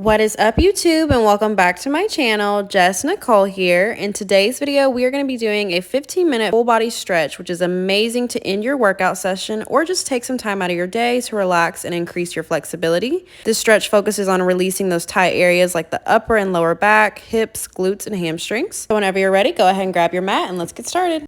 What is up, YouTube, and welcome back to my channel. Jess Nicole here. In today's video, we are going to be doing a 15-minute full body stretch, which is amazing to end your workout session or just take some time out of your day to relax and increase your flexibility. This stretch focuses on releasing those tight areas like the upper and lower back, hips, glutes, and hamstrings. So whenever you're ready, go ahead and grab your mat and let's get started.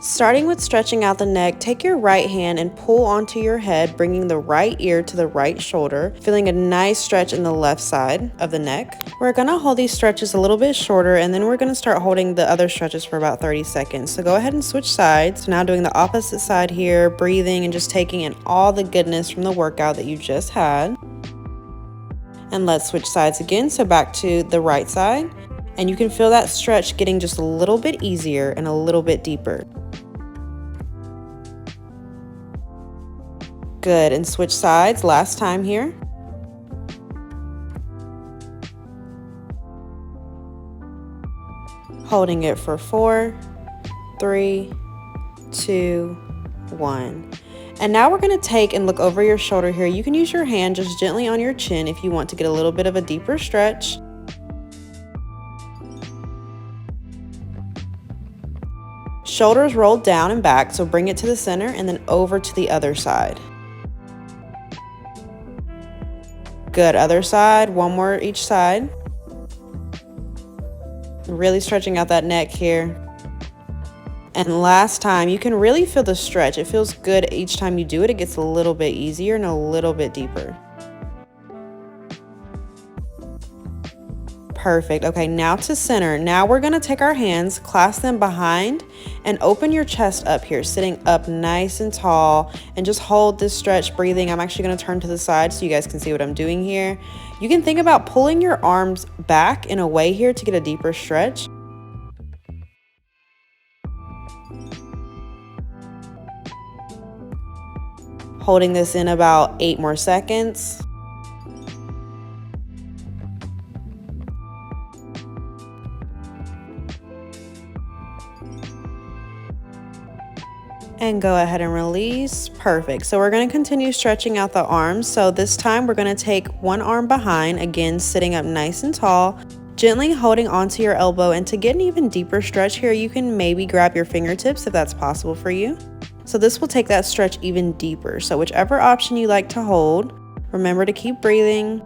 Starting with stretching out the neck, take your right hand and pull onto your head, bringing the right ear to the right shoulder, feeling a nice stretch in the left side of the neck. We're gonna hold these stretches a little bit shorter, and then we're gonna start holding the other stretches for about 30 seconds. So go ahead and switch sides. So now doing the opposite side here, breathing and just taking in all the goodness from the workout that you just had. And let's switch sides again, so back to the right side. And you can feel that stretch getting just a little bit easier and a little bit deeper. Good, and switch sides last time here. Holding it for 4, 3, 2, 1. And now we're going to take and look over your shoulder here. You can use your hand just gently on your chin if you want to get a little bit of a deeper stretch. Shoulders rolled down and back, so bring it to the center and then over to the other side. Good, other side, one more each side. Really stretching out that neck here. And last time, you can really feel the stretch. It feels good each time you do it. It gets a little bit easier and a little bit deeper. Perfect. Okay, now to center. Now we're gonna take our hands, clasp them behind, and open your chest up here, sitting up nice and tall, and just hold this stretch, breathing. I'm actually gonna turn to the side so you guys can see what I'm doing here. You can think about pulling your arms back in a way here to get a deeper stretch. Holding this in about 8 more seconds. And go ahead and release. Perfect. So we're going to continue stretching out the arms. So this time we're going to take one arm behind, again sitting up nice and tall, gently holding onto your elbow. And to get an even deeper stretch here, you can maybe grab your fingertips if that's possible for you. So this will take that stretch even deeper. So whichever option you like to hold, remember to keep breathing.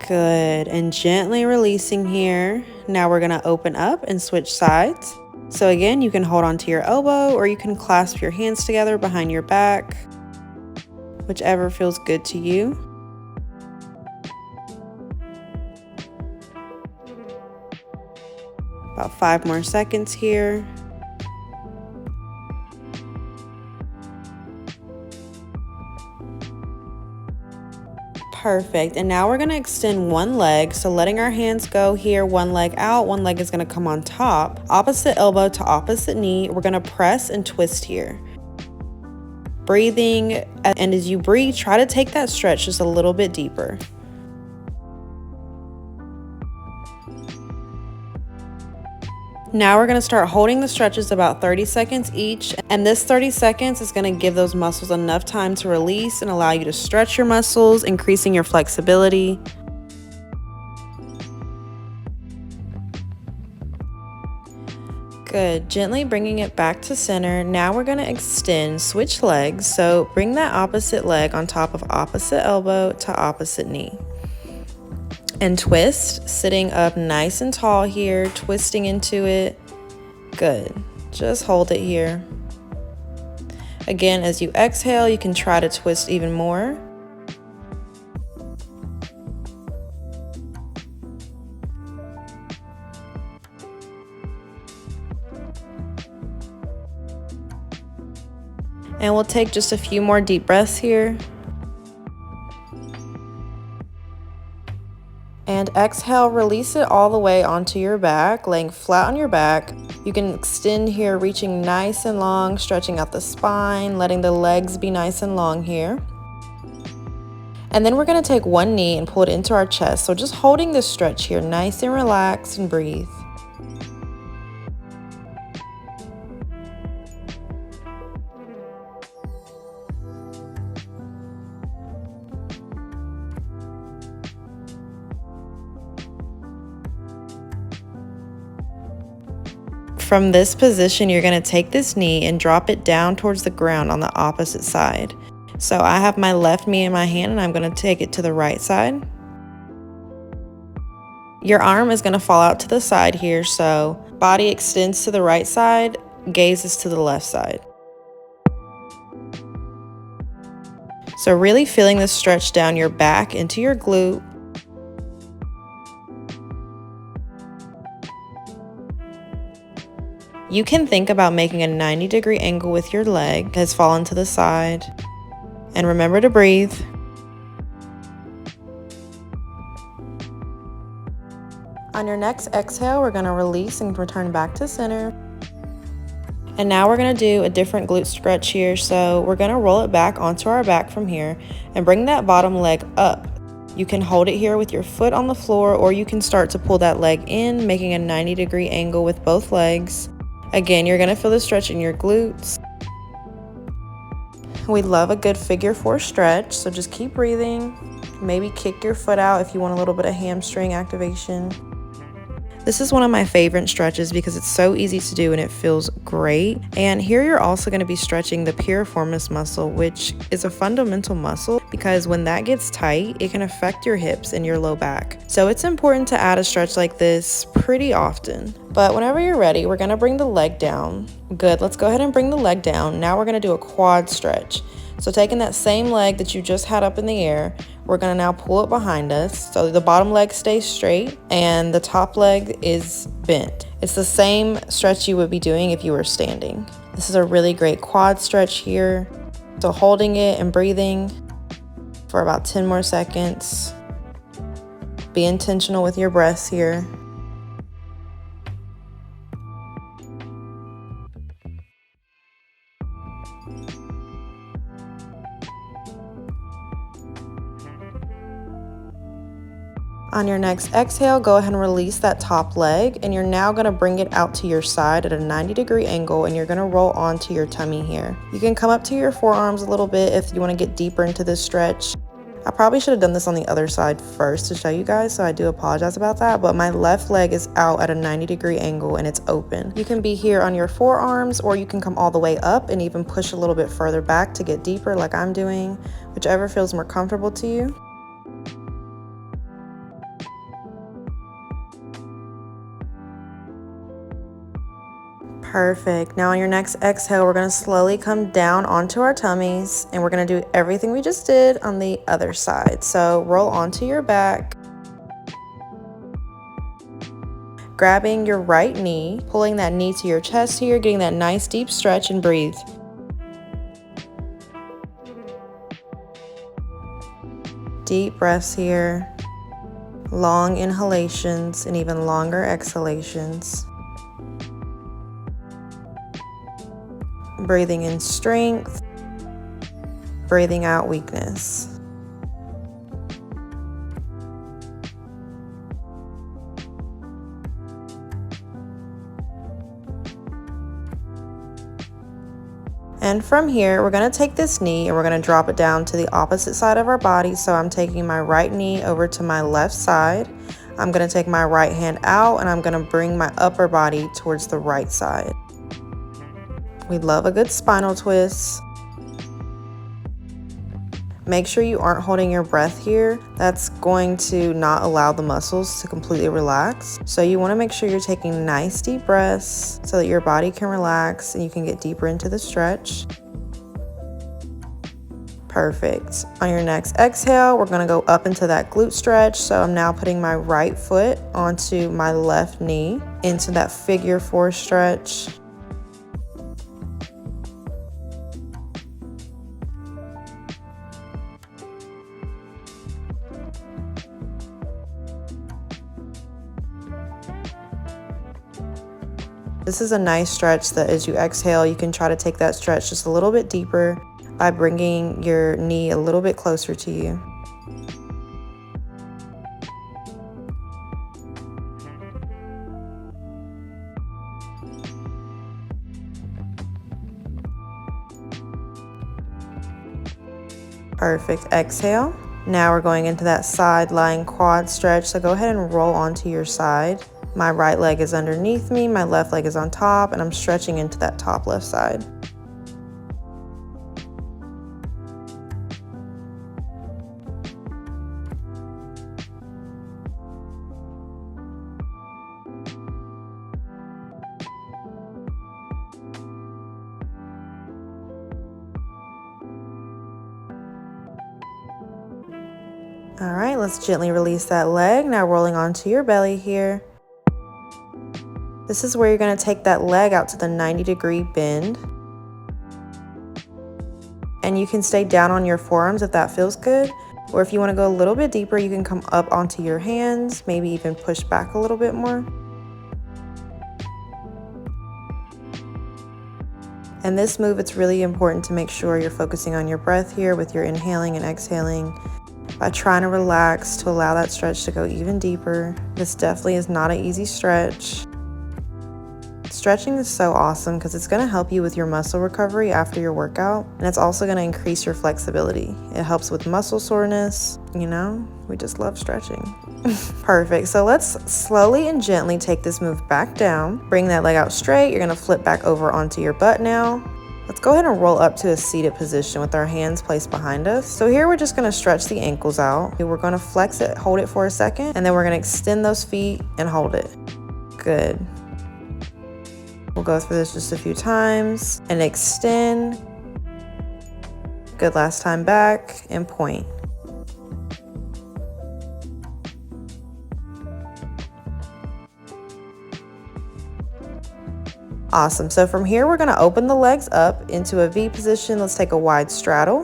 Good, and gently releasing here. Now we're gonna open up and switch sides. So again, you can hold onto your elbow or you can clasp your hands together behind your back, whichever feels good to you. About 5 more seconds here. Perfect. And now we're going to extend one leg. So letting our hands go here, one leg out, one leg is going to come on top. Opposite elbow to opposite knee. We're going to press and twist here. Breathing, and as you breathe, try to take that stretch just a little bit deeper. Now we're going to start holding the stretches about 30 seconds each, and this 30 seconds is going to give those muscles enough time to release and allow you to stretch your muscles, increasing your flexibility. Good, gently bringing it back to center. Now we're going to extend, switch legs, so bring that opposite leg on top of opposite elbow to opposite knee. And twist, sitting up nice and tall here, twisting into it. Good. Just hold it here. Again, as you exhale, you can try to twist even more. And we'll take just a few more deep breaths here. And exhale, release it all the way onto your back, laying flat on your back. You can extend here, reaching nice and long, stretching out the spine, letting the legs be nice and long here. And then we're going to take one knee and pull it into our chest. So just holding this stretch here, nice and relaxed, and breathe. From this position, you're going to take this knee and drop it down towards the ground on the opposite side. So I have my left knee in my hand and I'm going to take it to the right side. Your arm is going to fall out to the side here, so body extends to the right side, gaze is to the left side. So really feeling the stretch down your back into your glute. You can think about making a 90-degree angle with your leg has fallen to the side. And remember to breathe. On your next exhale, we're going to release and return back to center. And now we're going to do a different glute stretch here. So we're going to roll it back onto our back from here and bring that bottom leg up. You can hold it here with your foot on the floor, or you can start to pull that leg in, making a 90-degree angle with both legs. Again, you're going to feel the stretch in your glutes. We love a good figure 4 stretch, so just keep breathing. Maybe kick your foot out if you want a little bit of hamstring activation. This is one of my favorite stretches because it's so easy to do and it feels great. And here you're also going to be stretching the piriformis muscle, which is a fundamental muscle because when that gets tight, it can affect your hips and your low back. So it's important to add a stretch like this pretty often. But whenever you're ready, we're going to bring the leg down. Good, let's go ahead and bring the leg down. Now we're going to do a quad stretch. So taking that same leg that you just had up in the air, we're going to now pull it behind us. So the bottom leg stays straight and the top leg is bent. It's the same stretch you would be doing if you were standing. This is a really great quad stretch here. So holding it and breathing for about 10 more seconds. Be intentional with your breaths here. On your next exhale, go ahead and release that top leg, and you're now going to bring it out to your side at a 90-degree angle, and you're going to roll onto your tummy here. You can come up to your forearms a little bit if you want to get deeper into this stretch. I probably should have done this on the other side first to show you guys, so I do apologize about that, but my left leg is out at a 90-degree angle and it's open. You can be here on your forearms, or you can come all the way up and even push a little bit further back to get deeper like I'm doing, whichever feels more comfortable to you. Perfect. Now on your next exhale, we're going to slowly come down onto our tummies and we're going to do everything we just did on the other side. So roll onto your back, grabbing your right knee, pulling that knee to your chest here, getting that nice deep stretch, and breathe. Deep breaths here, long inhalations and even longer exhalations. Breathing in strength, breathing out weakness. And from here, we're going to take this knee and we're going to drop it down to the opposite side of our body. So I'm taking my right knee over to my left side. I'm going to take my right hand out and I'm going to bring my upper body towards the right side. We love a good spinal twist. Make sure you aren't holding your breath here. That's going to not allow the muscles to completely relax. So you want to make sure you're taking nice deep breaths so that your body can relax and you can get deeper into the stretch. Perfect. On your next exhale, we're going to go up into that glute stretch. So I'm now putting my right foot onto my left knee into that figure 4 stretch. This is a nice stretch that as you exhale, you can try to take that stretch just a little bit deeper by bringing your knee a little bit closer to you. Perfect. Exhale. Now we're going into that side lying quad stretch. So go ahead and roll onto your side. My right leg is underneath me, my left leg is on top, and I'm stretching into that top left side. All right, let's gently release that leg. Now rolling onto your belly here. This is where you're going to take that leg out to the 90-degree bend. And you can stay down on your forearms if that feels good. Or if you want to go a little bit deeper, you can come up onto your hands, maybe even push back a little bit more. And this move, it's really important to make sure you're focusing on your breath here with your inhaling and exhaling by trying to relax to allow that stretch to go even deeper. This definitely is not an easy stretch. Stretching is so awesome because it's going to help you with your muscle recovery after your workout, and it's also going to increase your flexibility. It helps with muscle soreness. You know, we just love stretching. Perfect. So let's slowly and gently take this move back down. Bring that leg out straight. You're going to flip back over onto your butt now. Let's go ahead and roll up to a seated position with our hands placed behind us. So here we're just going to stretch the ankles out. We're going to flex it, hold it for a second, and then we're going to extend those feet and hold it. Good. We'll go through this just a few times and extend. Good, last time back and point. Awesome. So from here, we're going to open the legs up into a V position. Let's take a wide straddle.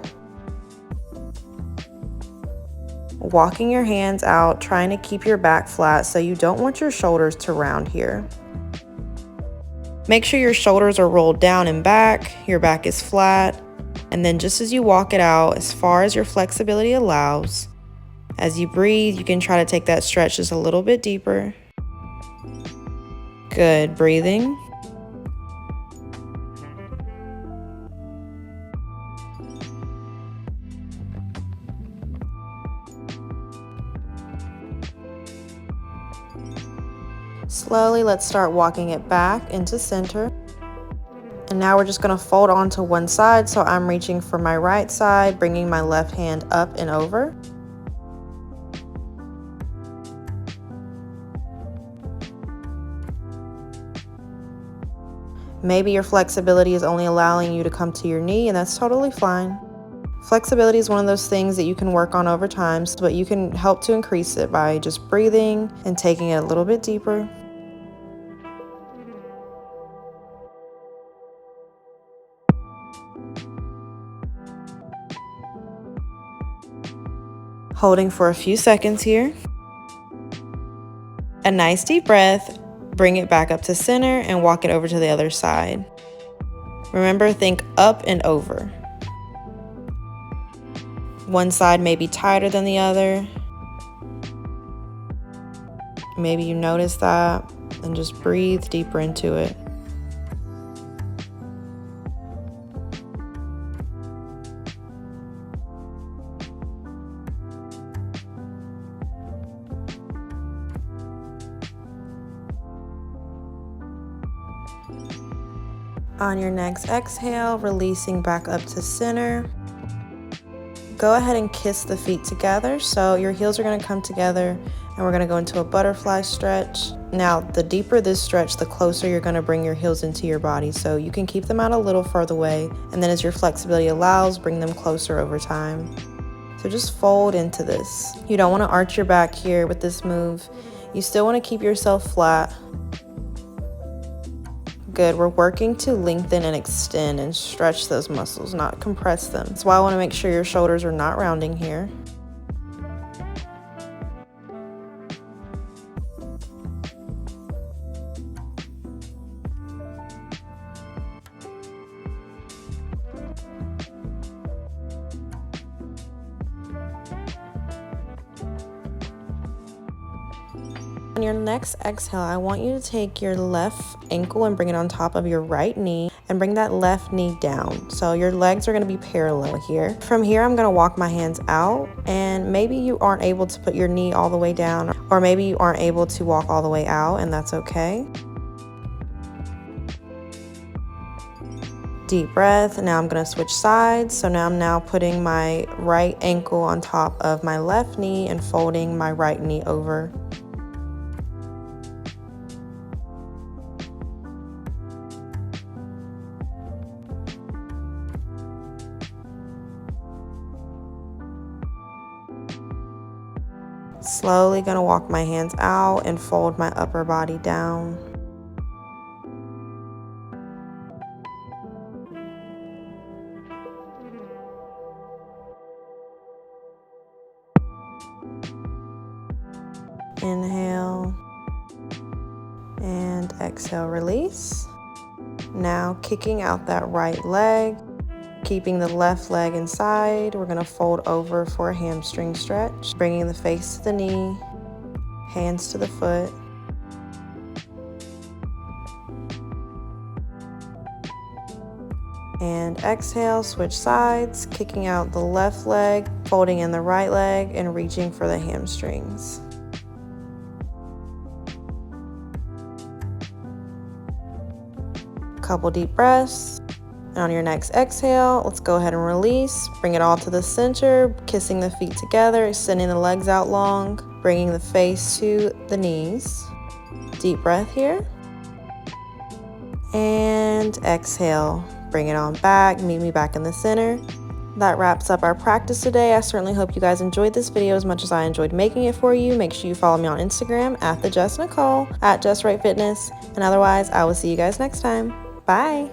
Walking your hands out, trying to keep your back flat so you don't want your shoulders to round here. Make sure your shoulders are rolled down and back, your back is flat, and then just as you walk it out, as far as your flexibility allows, as you breathe, you can try to take that stretch just a little bit deeper. Good, breathing. Slowly, let's start walking it back into center. And now we're just going to fold onto one side. So I'm reaching for my right side, bringing my left hand up and over. Maybe your flexibility is only allowing you to come to your knee, and that's totally fine. Flexibility is one of those things that you can work on over time, but you can help to increase it by just breathing and taking it a little bit deeper. Holding for a few seconds here. A nice deep breath. Bring it back up to center and walk it over to the other side. Remember, think up and over. One side may be tighter than the other. Maybe you notice that and just breathe deeper into it. On your next exhale, releasing back up to center. Go ahead and kiss the feet together. So your heels are going to come together and we're going to go into a butterfly stretch. Now, the deeper this stretch, the closer you're going to bring your heels into your body. So you can keep them out a little further away. And then as your flexibility allows, bring them closer over time. So just fold into this. You don't want to arch your back here with this move. You still want to keep yourself flat. Good, we're working to lengthen and extend and stretch those muscles, not compress them. That's why I want to make sure your shoulders are not rounding here. On your next exhale, I want you to take your left ankle and bring it on top of your right knee and bring that left knee down. So your legs are going to be parallel here. From here, I'm going to walk my hands out, and maybe you aren't able to put your knee all the way down, or maybe you aren't able to walk all the way out, and that's okay. Deep breath. Now I'm going to switch sides. So now I'm putting my right ankle on top of my left knee and folding my right knee over. Slowly going to walk my hands out and fold my upper body down. Inhale and exhale, release. Now kicking out that right leg, keeping the left leg inside. We're going to fold over for a hamstring stretch, bringing the face to the knee, hands to the foot. And exhale, switch sides, kicking out the left leg, folding in the right leg, and reaching for the hamstrings. Couple deep breaths. And on your next exhale, let's go ahead and release. Bring it all to the center, kissing the feet together, extending the legs out long, bringing the face to the knees. Deep breath here. And exhale. Bring it on back. Meet me back in the center. That wraps up our practice today. I certainly hope you guys enjoyed this video as much as I enjoyed making it for you. Make sure you follow me on Instagram at the Jess Nichole, at Jess Right Fitness. And otherwise, I will see you guys next time. Bye.